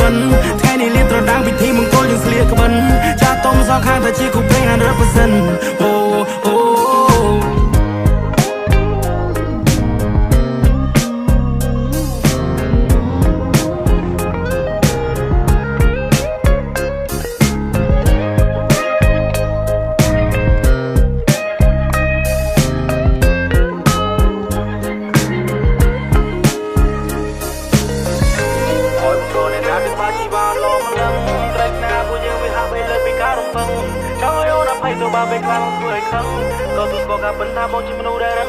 មិនថ្ងៃនេះលៀបត្រដាងពិធីមង្គលយើងស្លៀកក្បិនចាស់ទុំសងខាងតែជាគូព្រេង100%អូអូទៅបើពេលខ្លាំងធ្វើឲ្យខឹងក៏ទូស្គាល់ការពិនថាបងជាមនុស្សដែលរឹង